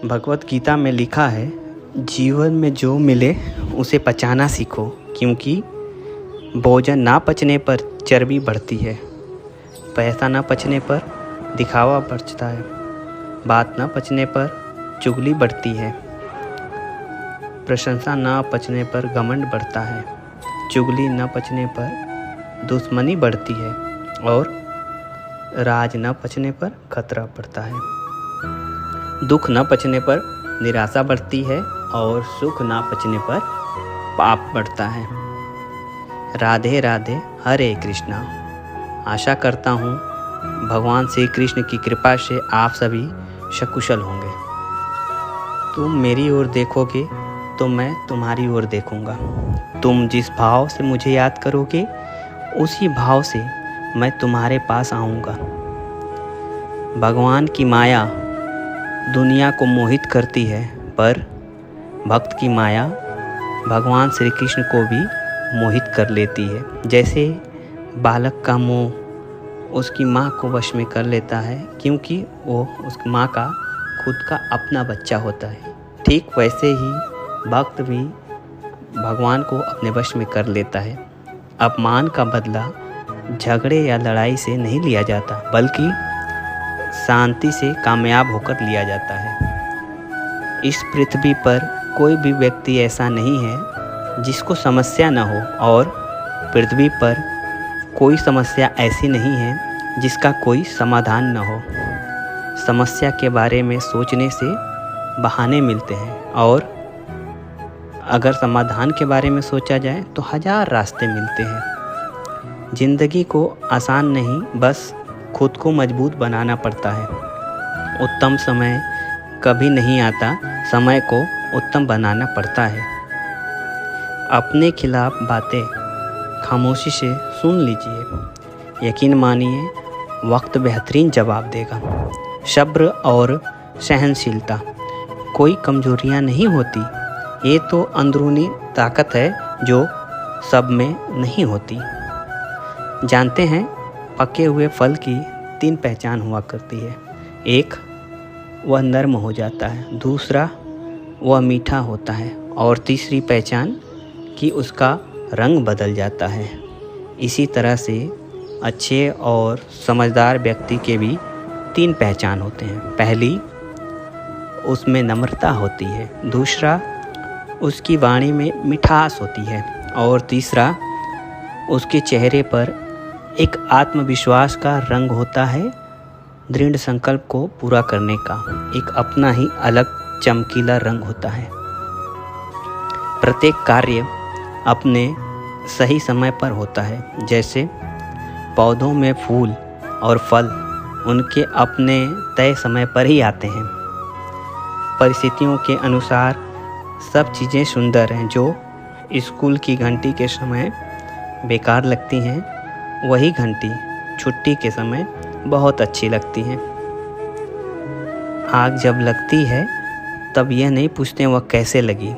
भगवत गीता में लिखा है, जीवन में जो मिले उसे पचाना सीखो, क्योंकि भोजन ना पचने पर चर्बी बढ़ती है, पैसा ना पचने पर दिखावा बढ़ता है, बात ना पचने पर चुगली बढ़ती है, प्रशंसा ना पचने पर घमंड बढ़ता है, चुगली न पचने पर दुश्मनी बढ़ती है और राज न पचने पर खतरा बढ़ता है। दुख न पचने पर निराशा बढ़ती है और सुख न पचने पर पाप बढ़ता है। राधे राधे, हरे कृष्णा। आशा करता हूँ भगवान श्री कृष्ण की कृपा से आप सभी सकुशल होंगे। तुम मेरी ओर देखोगे तो मैं तुम्हारी ओर देखूंगा। तुम जिस भाव से मुझे याद करोगे उसी भाव से मैं तुम्हारे पास आऊँगा। भगवान की माया दुनिया को मोहित करती है, पर भक्त की माया भगवान श्री कृष्ण को भी मोहित कर लेती है। जैसे बालक का मोह उसकी माँ को वश में कर लेता है, क्योंकि वो उस माँ का खुद का अपना बच्चा होता है। ठीक वैसे ही भक्त भी भगवान को अपने वश में कर लेता है। अपमान का बदला झगड़े या लड़ाई से नहीं लिया जाता, बल्कि शांति से कामयाब होकर लिया जाता है। इस पृथ्वी पर कोई भी व्यक्ति ऐसा नहीं है जिसको समस्या न हो, और पृथ्वी पर कोई समस्या ऐसी नहीं है जिसका कोई समाधान न हो। समस्या के बारे में सोचने से बहाने मिलते हैं, और अगर समाधान के बारे में सोचा जाए तो हजार रास्ते मिलते हैं। ज़िंदगी को आसान नहीं, बस खुद को मजबूत बनाना पड़ता है। उत्तम समय कभी नहीं आता, समय को उत्तम बनाना पड़ता है। अपने खिलाफ बातें खामोशी से सुन लीजिए, यकीन मानिए वक्त बेहतरीन जवाब देगा। सब्र और सहनशीलता कोई कमजोरियां नहीं होती, ये तो अंदरूनी ताकत है जो सब में नहीं होती। जानते हैं, पके हुए फल की 3 पहचान हुआ करती है। एक, वह नर्म हो जाता है, दूसरा वह मीठा होता है, और तीसरी पहचान कि उसका रंग बदल जाता है। इसी तरह से अच्छे और समझदार व्यक्ति के भी 3 पहचान होते हैं। पहली, उसमें नम्रता होती है, दूसरा उसकी वाणी में मिठास होती है, और तीसरा उसके चेहरे पर एक आत्मविश्वास का रंग होता है, दृढ़ संकल्प को पूरा करने का एक अपना ही अलग चमकीला रंग होता है। प्रत्येक कार्य अपने सही समय पर होता है। जैसे पौधों में फूल और फल उनके अपने तय समय पर ही आते हैं। परिस्थितियों के अनुसार सब चीज़ें सुंदर हैं। जो स्कूल की घंटी के समय बेकार लगती हैं, वही घंटी छुट्टी के समय बहुत अच्छी लगती हैं। आग जब लगती है तब यह नहीं पूछते वह कैसे लगी।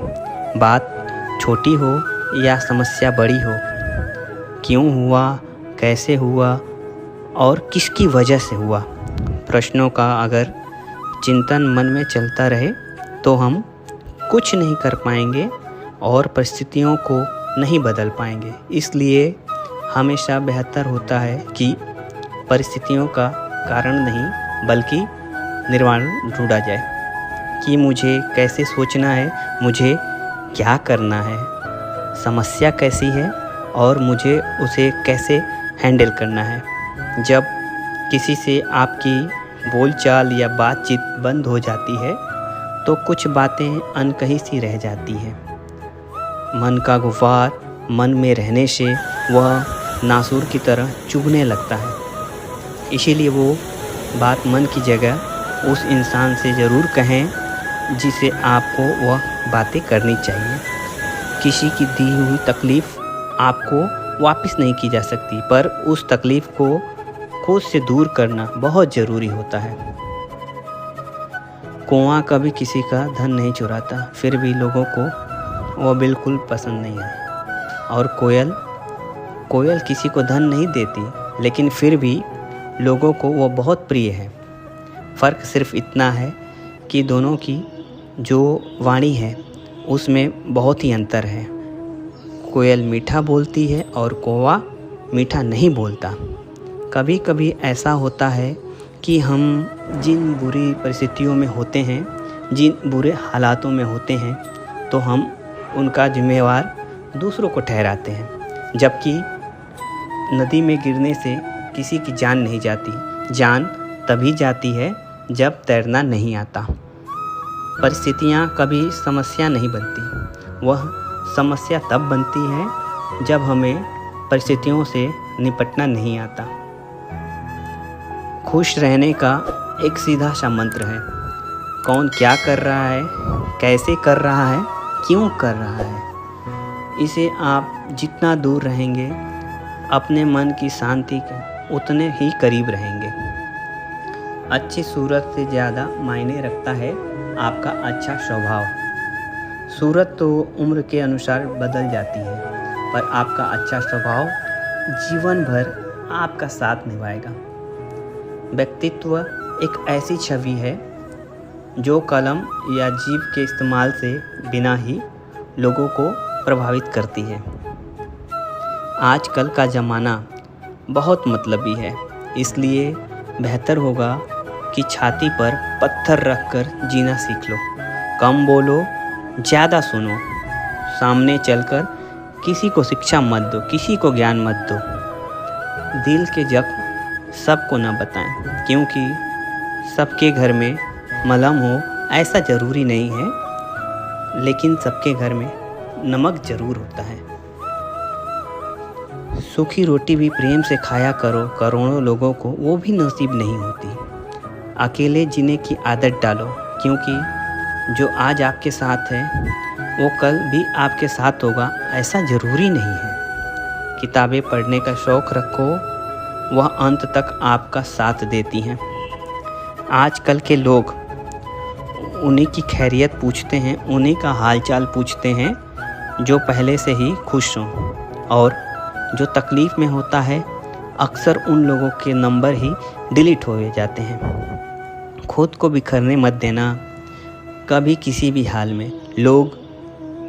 बात छोटी हो या समस्या बड़ी हो, क्यों हुआ, कैसे हुआ और किसकी वजह से हुआ, प्रश्नों का अगर चिंतन मन में चलता रहे तो हम कुछ नहीं कर पाएंगे और परिस्थितियों को नहीं बदल पाएंगे। इसलिए हमेशा बेहतर होता है कि परिस्थितियों का कारण नहीं बल्कि निर्माण ढूंढा जाए कि मुझे कैसे सोचना है, मुझे क्या करना है, समस्या कैसी है और मुझे उसे कैसे हैंडल करना है। जब किसी से आपकी बोलचाल या बातचीत बंद हो जाती है तो कुछ बातें अनकही सी रह जाती हैं। मन का गुफार मन में रहने से वह नासूर की तरह चुभने लगता है। इसीलिए वो बात मन की जगह उस इंसान से ज़रूर कहें जिसे आपको वह बातें करनी चाहिए। किसी की दी हुई तकलीफ़ आपको वापस नहीं की जा सकती, पर उस तकलीफ़ को खुद से दूर करना बहुत ज़रूरी होता है। कौआ कभी किसी का धन नहीं चुराता, फिर भी लोगों को वह बिल्कुल पसंद नहीं है। और कोयल किसी को धन नहीं देती, लेकिन फिर भी लोगों को वो बहुत प्रिय है। फ़र्क सिर्फ इतना है कि दोनों की जो वाणी है उसमें बहुत ही अंतर है। कोयल मीठा बोलती है और कौवा मीठा नहीं बोलता। कभी कभी ऐसा होता है कि हम जिन बुरी परिस्थितियों में होते हैं, जिन बुरे हालातों में होते हैं, तो हम उनका जिम्मेवार दूसरों को ठहराते हैं, जबकि नदी में गिरने से किसी की जान नहीं जाती। जान तभी जाती है जब तैरना नहीं आता। परिस्थितियाँ कभी समस्या नहीं बनती, वह समस्या तब बनती है जब हमें परिस्थितियों से निपटना नहीं आता। खुश रहने का एक सीधा सा मंत्र है। कौन क्या कर रहा है, कैसे कर रहा है, क्यों कर रहा है, इसे आप जितना दूर रहेंगे अपने मन की शांति के उतने ही करीब रहेंगे। अच्छी सूरत से ज़्यादा मायने रखता है आपका अच्छा स्वभाव। सूरत तो उम्र के अनुसार बदल जाती है, पर आपका अच्छा स्वभाव जीवन भर आपका साथ निभाएगा। व्यक्तित्व एक ऐसी छवि है जो कलम या जीभ के इस्तेमाल से बिना ही लोगों को प्रभावित करती है। आजकल का ज़माना बहुत मतलबी है, इसलिए बेहतर होगा कि छाती पर पत्थर रखकर जीना सीख लो। कम बोलो, ज़्यादा सुनो। सामने चलकर किसी को शिक्षा मत दो, किसी को ज्ञान मत दो। दिल के जख्म सबको न बताएं, क्योंकि सबके घर में मलहम हो ऐसा ज़रूरी नहीं है, लेकिन सबके घर में नमक ज़रूर होता है। सूखी रोटी भी प्रेम से खाया करो, करोड़ों लोगों को वो भी नसीब नहीं होती। अकेले जीने की आदत डालो, क्योंकि जो आज आपके साथ है वो कल भी आपके साथ होगा ऐसा ज़रूरी नहीं है। किताबें पढ़ने का शौक़ रखो, वह अंत तक आपका साथ देती हैं। आजकल के लोग उन्हीं की खैरियत पूछते हैं, उन्हीं का हालचाल पूछते हैं जो पहले से ही खुश हों, और जो तकलीफ़ में होता है अक्सर उन लोगों के नंबर ही डिलीट हो जाते हैं। खुद को बिखरने मत देना कभी किसी भी हाल में। लोग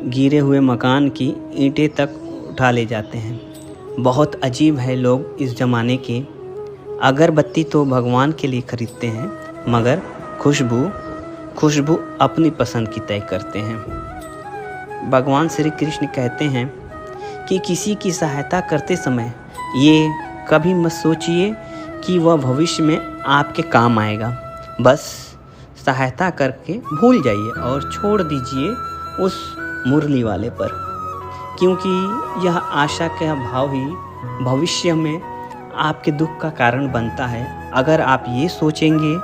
गिरे हुए मकान की ईंटें तक उठा ले जाते हैं। बहुत अजीब है लोग इस ज़माने के। अगरबत्ती तो भगवान के लिए खरीदते हैं, मगर खुशबू अपनी पसंद की तय करते हैं। भगवान श्री कृष्ण कहते हैं कि किसी की सहायता करते समय ये कभी मत सोचिए कि वह भविष्य में आपके काम आएगा। बस सहायता करके भूल जाइए और छोड़ दीजिए उस मुरली वाले पर, क्योंकि यह आशा का भाव ही भविष्य में आपके दुख का कारण बनता है। अगर आप ये सोचेंगे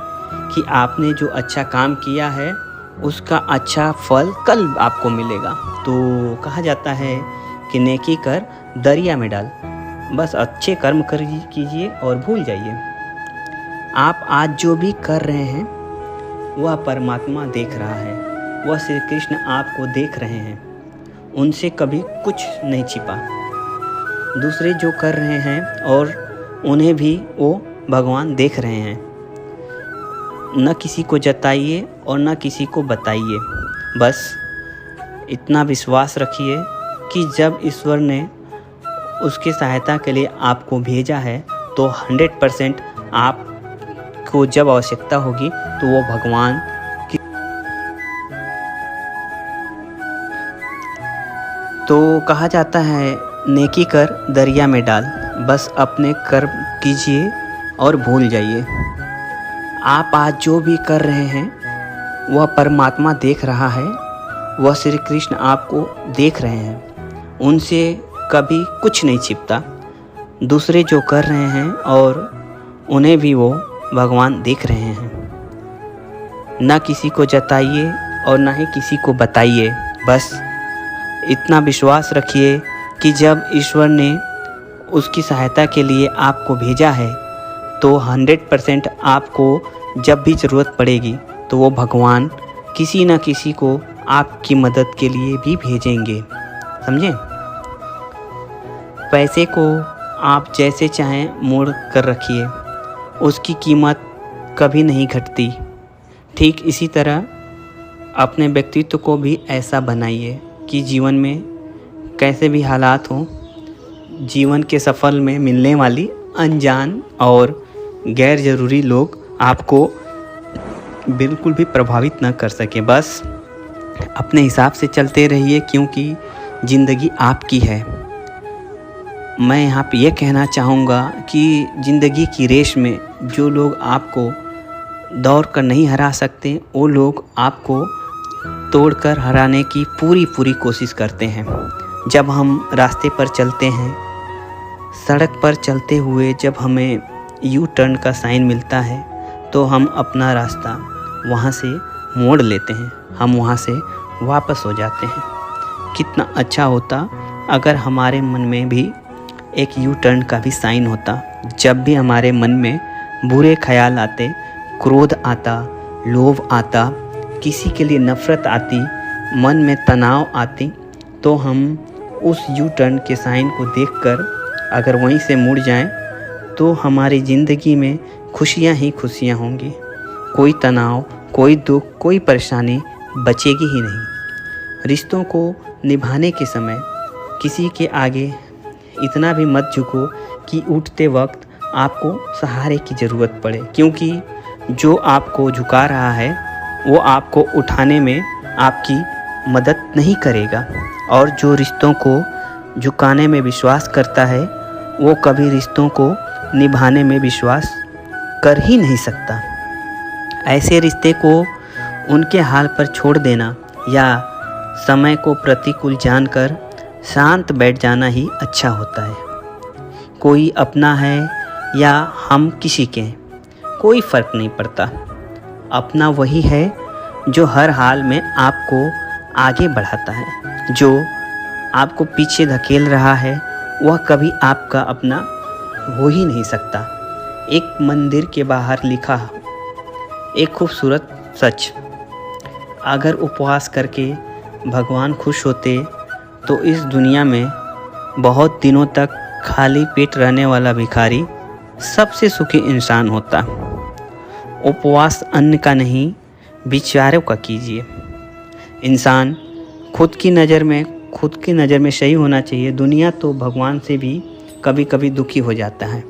कि आपने जो अच्छा काम किया है उसका अच्छा फल कल आपको मिलेगा, तो कहा जाता है कि नेकी कर दरिया में डाल। बस अच्छे कर्म कीजिए और भूल जाइए। आप आज जो भी कर रहे हैं वह परमात्मा देख रहा है, वह श्री कृष्ण आपको देख रहे हैं। उनसे कभी कुछ नहीं छिपा। दूसरे जो कर रहे हैं और उन्हें भी वो भगवान देख रहे हैं। न किसी को जताइए और न किसी को बताइए। बस इतना विश्वास रखिए कि जब ईश्वर ने उसकी सहायता के लिए आपको भेजा है तो 100% आपको जब आवश्यकता होगी तो वो भगवान की। तो कहा जाता है नेकी कर दरिया में डाल। बस अपने कर्म कीजिए और भूल जाइए। आप आज जो भी कर रहे हैं वह परमात्मा देख रहा है, वह श्री कृष्ण आपको देख रहे हैं। उनसे कभी कुछ नहीं छिपता। दूसरे जो कर रहे हैं और उन्हें भी वो भगवान देख रहे हैं। ना किसी को जताइए और ना ही किसी को बताइए। बस इतना विश्वास रखिए कि जब ईश्वर ने उसकी सहायता के लिए आपको भेजा है तो 100% आपको जब भी ज़रूरत पड़ेगी तो वो भगवान किसी न किसी को आपकी मदद के लिए भी भेजेंगे। समझे? पैसे को आप जैसे चाहें मोड़ कर रखिए, उसकी कीमत कभी नहीं घटती। ठीक इसी तरह अपने व्यक्तित्व को भी ऐसा बनाइए कि जीवन में कैसे भी हालात हों, जीवन के सफर में मिलने वाली अनजान और गैर ज़रूरी लोग आपको बिल्कुल भी प्रभावित न कर सके। बस अपने हिसाब से चलते रहिए, क्योंकि ज़िंदगी आपकी है। मैं यहाँ पे ये कहना चाहूँगा कि ज़िंदगी की रेस में जो लोग आपको दौड़ कर नहीं हरा सकते, वो लोग आपको तोड़कर हराने की पूरी कोशिश करते हैं। जब हम रास्ते पर चलते हैं, सड़क पर चलते हुए जब हमें यू टर्न का साइन मिलता है, तो हम अपना रास्ता वहाँ से मोड़ लेते हैं, हम वहाँ से वापस हो जाते हैं। कितना अच्छा होता अगर हमारे मन में भी एक यू टर्न का भी साइन होता। जब भी हमारे मन में बुरे ख्याल आते, क्रोध आता, लोभ आता, किसी के लिए नफ़रत आती, मन में तनाव आती, तो हम उस यू टर्न के साइन को देखकर अगर वहीं से मुड़ जाएं, तो हमारी ज़िंदगी में खुशियां ही खुशियां होंगी। कोई तनाव, कोई दुख, कोई परेशानी बचेगी ही नहीं। रिश्तों को निभाने के समय किसी के आगे इतना भी मत झुको कि उठते वक्त आपको सहारे की ज़रूरत पड़े, क्योंकि जो आपको झुका रहा है वो आपको उठाने में आपकी मदद नहीं करेगा। और जो रिश्तों को झुकाने में विश्वास करता है, वो कभी रिश्तों को निभाने में विश्वास कर ही नहीं सकता। ऐसे रिश्ते को उनके हाल पर छोड़ देना या समय को प्रतिकूल जानकर शांत बैठ जाना ही अच्छा होता है। कोई अपना है या हम किसी के हैं, कोई फ़र्क नहीं पड़ता। अपना वही है जो हर हाल में आपको आगे बढ़ाता है। जो आपको पीछे धकेल रहा है, वह कभी आपका अपना हो ही नहीं सकता। एक मंदिर के बाहर लिखा एक खूबसूरत सच, अगर उपवास करके भगवान खुश होते तो इस दुनिया में बहुत दिनों तक खाली पेट रहने वाला भिखारी सबसे सुखी इंसान होता। उपवास अन्न का नहीं, विचारों का कीजिए। इंसान खुद की नज़र में सही होना चाहिए। दुनिया तो भगवान से भी कभी कभी दुखी हो जाता है।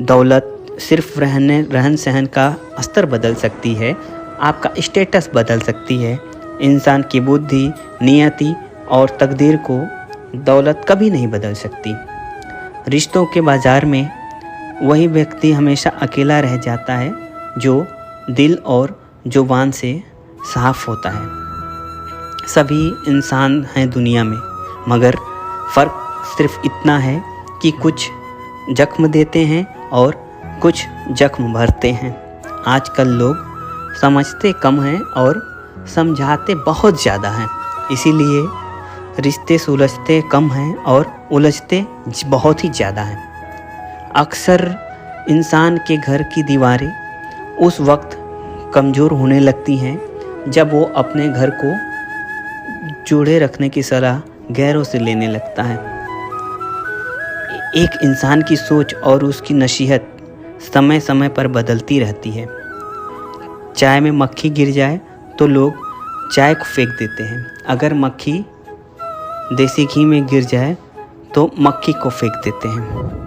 दौलत सिर्फ रहन सहन का स्तर बदल सकती है, आपका स्टेटस बदल सकती है। इंसान की बुद्धि, नियति और तकदीर को दौलत कभी नहीं बदल सकती। रिश्तों के बाज़ार में वही व्यक्ति हमेशा अकेला रह जाता है जो दिल और जुबान से साफ होता है। सभी इंसान हैं दुनिया में, मगर फ़र्क सिर्फ इतना है कि कुछ जख्म देते हैं और कुछ जख्म भरते हैं। आजकल लोग समझते कम हैं और समझाते बहुत ज़्यादा हैं, इसीलिए रिश्ते सुलझते कम हैं और उलझते बहुत ही ज़्यादा हैं। अक्सर इंसान के घर की दीवारें उस वक्त कमज़ोर होने लगती हैं जब वो अपने घर को जोड़े रखने की सलाह गैरों से लेने लगता है। एक इंसान की सोच और उसकी नसीहत समय समय पर बदलती रहती है। चाय में मक्खी गिर जाए तो लोग चाय को फेंक देते हैं, अगर मक्खी देसी घी में गिर जाए तो मक्खी को फेंक देते हैं।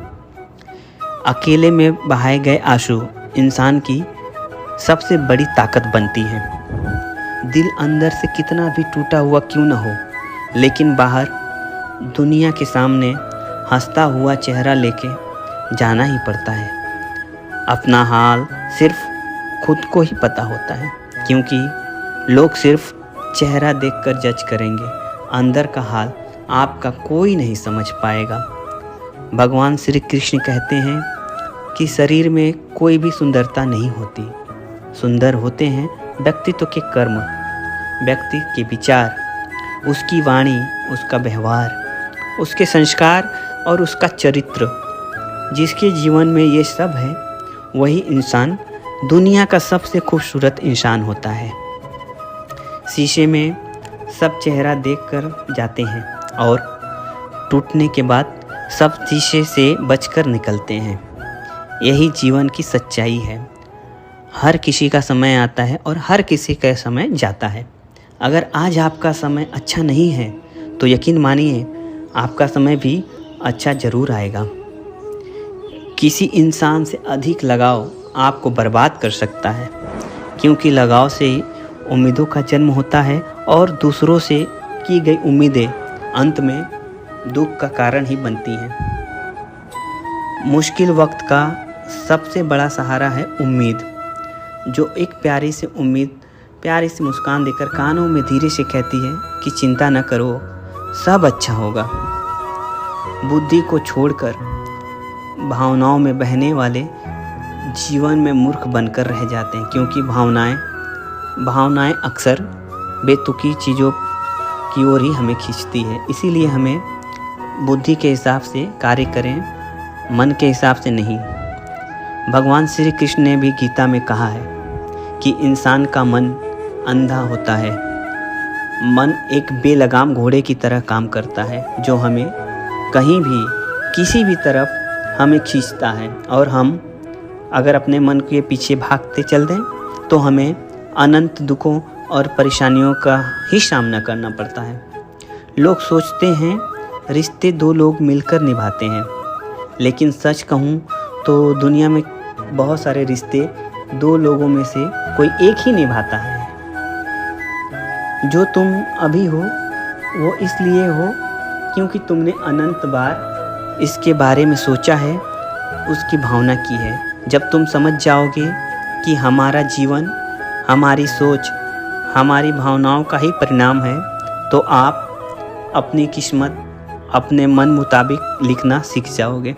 अकेले में बहाए गए आंसू इंसान की सबसे बड़ी ताकत बनती है। दिल अंदर से कितना भी टूटा हुआ क्यों न हो, लेकिन बाहर दुनिया के सामने हंसता हुआ चेहरा लेके जाना ही पड़ता है। अपना हाल सिर्फ खुद को ही पता होता है, क्योंकि लोग सिर्फ चेहरा देखकर जज करेंगे, अंदर का हाल आपका कोई नहीं समझ पाएगा। भगवान श्री कृष्ण कहते हैं कि शरीर में कोई भी सुंदरता नहीं होती, सुंदर होते हैं व्यक्तित्व के कर्म, व्यक्ति के विचार, उसकी वाणी, उसका व्यवहार, उसके संस्कार और उसका चरित्र। जिसके जीवन में ये सब है, वही इंसान दुनिया का सबसे खूबसूरत इंसान होता है। शीशे में सब चेहरा देखकर जाते हैं और टूटने के बाद सब शीशे से बचकर निकलते हैं। यही जीवन की सच्चाई है। हर किसी का समय आता है और हर किसी का समय जाता है। अगर आज आपका समय अच्छा नहीं है तो यकीन मानिए आपका समय भी अच्छा ज़रूर आएगा। किसी इंसान से अधिक लगाव आपको बर्बाद कर सकता है, क्योंकि लगाव से ही उम्मीदों का जन्म होता है और दूसरों से की गई उम्मीदें अंत में दुख का कारण ही बनती हैं। मुश्किल वक्त का सबसे बड़ा सहारा है उम्मीद, जो एक प्यारी सी उम्मीद प्यारी सी मुस्कान देकर कानों में धीरे से कहती है कि चिंता न करो, सब अच्छा होगा। बुद्धि को छोड़कर भावनाओं में बहने वाले जीवन में मूर्ख बनकर रह जाते हैं, क्योंकि भावनाएं अक्सर बेतुकी चीज़ों की ओर ही हमें खींचती है। इसीलिए हमें बुद्धि के हिसाब से कार्य करें, मन के हिसाब से नहीं। भगवान श्री कृष्ण ने भी गीता में कहा है कि इंसान का मन अंधा होता है। मन एक बेलगाम घोड़े की तरह काम करता है, जो हमें कहीं भी किसी भी तरफ हमें खींचता है, और हम अगर अपने मन के पीछे भागते चल दें तो हमें अनंत दुखों और परेशानियों का ही सामना करना पड़ता है। लोग सोचते हैं रिश्ते दो लोग मिलकर निभाते हैं, लेकिन सच कहूँ तो दुनिया में बहुत सारे रिश्ते दो लोगों में से कोई एक ही निभाता है। जो तुम अभी हो वो इसलिए हो क्योंकि तुमने अनंत बार इसके बारे में सोचा है, उसकी भावना की है। जब तुम समझ जाओगे कि हमारा जीवन हमारी सोच हमारी भावनाओं का ही परिणाम है, तो आप अपनी किस्मत अपने मन मुताबिक लिखना सीख जाओगे।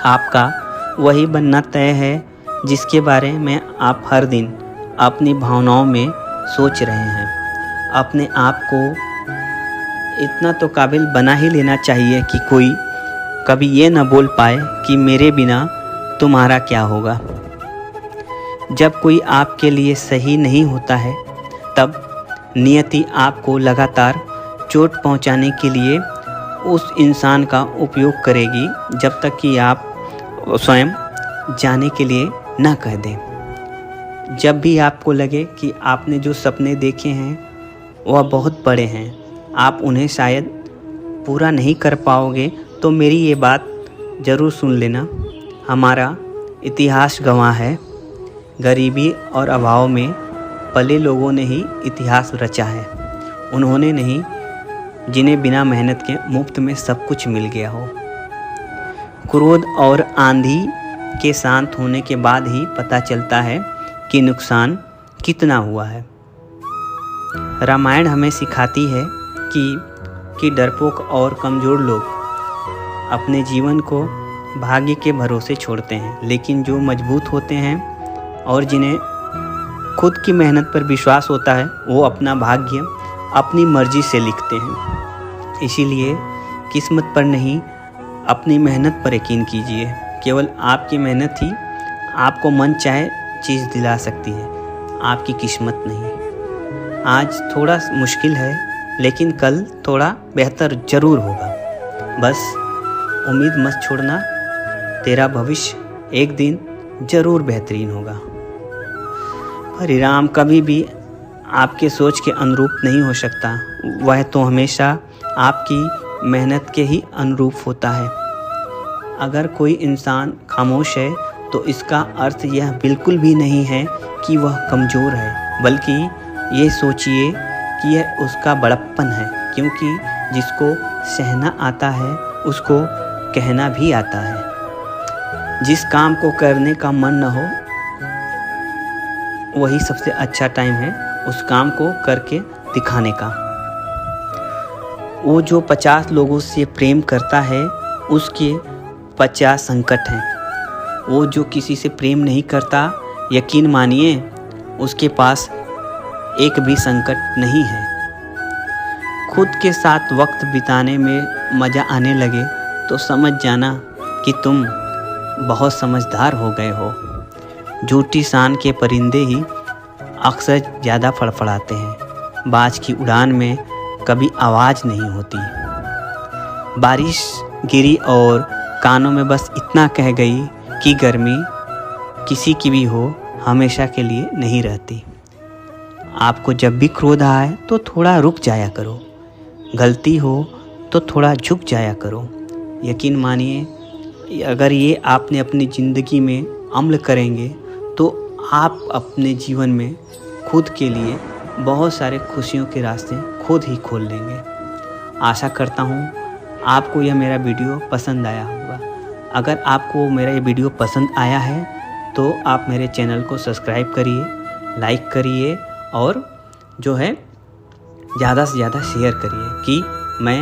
आपका वही बनना तय है जिसके बारे में आप हर दिन अपनी भावनाओं में सोच रहे हैं। अपने आप को इतना तो काबिल बना ही लेना चाहिए कि कोई कभी ये न बोल पाए कि मेरे बिना तुम्हारा क्या होगा। जब कोई आपके लिए सही नहीं होता है, तब नियति आपको लगातार चोट पहुंचाने के लिए उस इंसान का उपयोग करेगी, जब तक कि आप स्वयं जाने के लिए ना कह दें। जब भी आपको लगे कि आपने जो सपने देखे हैं वह बहुत बड़े हैं, आप उन्हें शायद पूरा नहीं कर पाओगे, तो मेरी ये बात ज़रूर सुन लेना। हमारा इतिहास गवाह है, गरीबी और अभाव में पले लोगों ने ही इतिहास रचा है। उन्होंने नहीं जिन्हें बिना मेहनत के मुफ्त में सब कुछ मिल गया हो। क्रोध और आंधी के शांत होने के बाद ही पता चलता है कि नुकसान कितना हुआ है। रामायण हमें सिखाती है कि डरपोक और कमज़ोर लोग अपने जीवन को भाग्य के भरोसे छोड़ते हैं, लेकिन जो मजबूत होते हैं और जिन्हें खुद की मेहनत पर विश्वास होता है, वो अपना भाग्य अपनी मर्जी से लिखते हैं। इसीलिए किस्मत पर नहीं, अपनी मेहनत पर यकीन कीजिए। केवल आपकी मेहनत ही आपको मन चाहे चीज़ दिला सकती है, आपकी किस्मत नहीं। आज थोड़ा मुश्किल है, लेकिन कल थोड़ा बेहतर ज़रूर होगा। बस उम्मीद मत छोड़ना, तेरा भविष्य एक दिन ज़रूर बेहतरीन होगा। परिणाम कभी भी आपके सोच के अनुरूप नहीं हो सकता, वह तो हमेशा आपकी मेहनत के ही अनुरूप होता है। अगर कोई इंसान खामोश है तो इसका अर्थ यह बिल्कुल भी नहीं है कि वह कमज़ोर है, बल्कि ये सोचिए कि यह उसका बड़प्पन है, क्योंकि जिसको सहना आता है उसको कहना भी आता है। जिस काम को करने का मन न हो, वही सबसे अच्छा टाइम है उस काम को करके दिखाने का। वो जो 50 लोगों से प्रेम करता है उसके 50 संकट हैं। वो जो किसी से प्रेम नहीं करता, यकीन मानिए उसके पास एक भी संकट नहीं है। खुद के साथ वक्त बिताने में मज़ा आने लगे तो समझ जाना कि तुम बहुत समझदार हो गए हो। झूठी शान के परिंदे ही अक्सर ज़्यादा फड़फड़ाते हैं। बाज की उड़ान में कभी आवाज़ नहीं होती। बारिश गिरी और कानों में बस इतना कह गई कि गर्मी किसी की भी हो, हमेशा के लिए नहीं रहती। आपको जब भी क्रोध आए तो थोड़ा रुक जाया करो, गलती हो तो थोड़ा झुक जाया करो। यकीन मानिए, अगर ये आपने अपनी ज़िंदगी में अमल करेंगे तो आप अपने जीवन में खुद के लिए बहुत सारे खुशियों के रास्ते खुद ही खोल लेंगे। आशा करता हूँ आपको यह मेरा वीडियो पसंद आया होगा। अगर आपको मेरा ये वीडियो पसंद आया है तो आप मेरे चैनल को सब्सक्राइब करिए, लाइक करिए और जो है ज़्यादा से ज़्यादा शेयर करिए कि मैं